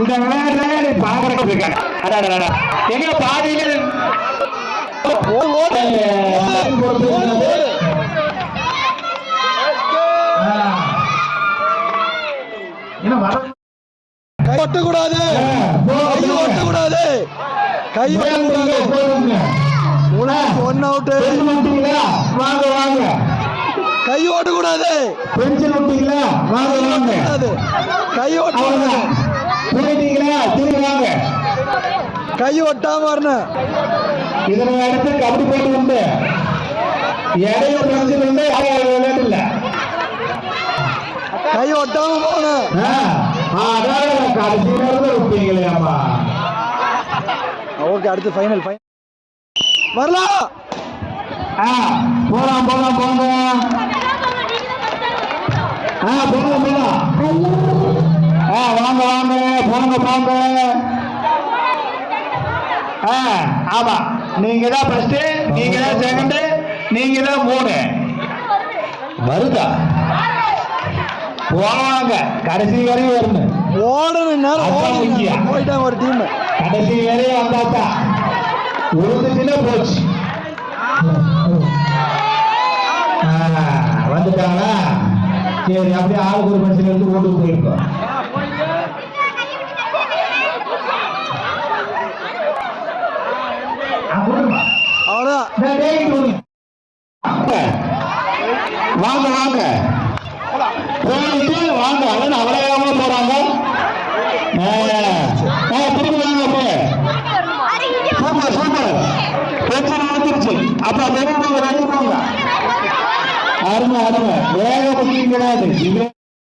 இந்த விளையாட்டு பாக்குறதுக்கு இருக்காங்க எங்க பாதியில கை ஒட்டக்கூடாது, கை ஒட்டக்கூடாது, கை ஒட்டக்கூடாது. One out. வாங்க வாங்க, கை ஓட்டக்கூடாது, பென்சில் விட்டீங்களா? வாங்க வாங்க, கை ஓட்டக்கூடாது, போயிட்டீங்களா? திரும்பி வாங்க, கை ஒட்டாம வரணும். இதனை அடுத்து கபடி போட்டு உண்டு, இடையில பென்சில் உண்டு, விளையாட்டு இல்ல, கை ஒட்டாம போகணும். கடைசி நேரத்தில் விட்டீங்களே அம்மா. ஓகே, அடுத்து ஃபைனல் வரலாம். போலாம் போலாம் போங்க, போலாம் போலாம், வாங்க வாங்க, போங்க போங்க. ஆமா, நீங்க தான் ஃபர்ஸ்ட், நீங்க தான் செகண்ட், நீங்க தான் மூணு. வருதா? போவாங்க, கடைசி வரையும் வரணும். ஓடணும், நேரம் போயிட்டாங்க ஒரு டீம். கடைசி வரையும் வந்தாச்சா, விழுந்துச்சுன்னா போச்சு. வந்துட்டாங்களா? சரி, அப்படியே ஆளுக்கு ஒரு மனுஷன் எடுத்து ஓட்டு போயிருக்கோம். வாங்க வாங்க, போயிட்டு வாங்க, அதான் அவ்வளவு போறாங்க. திரும்பி வாங்க, போய் சூப்பர் சூப்பர், பிரச்சனை நடந்துருச்சு. அப்ப போங்க, அருமை அருமை, வேக பத்தி கிடையாது.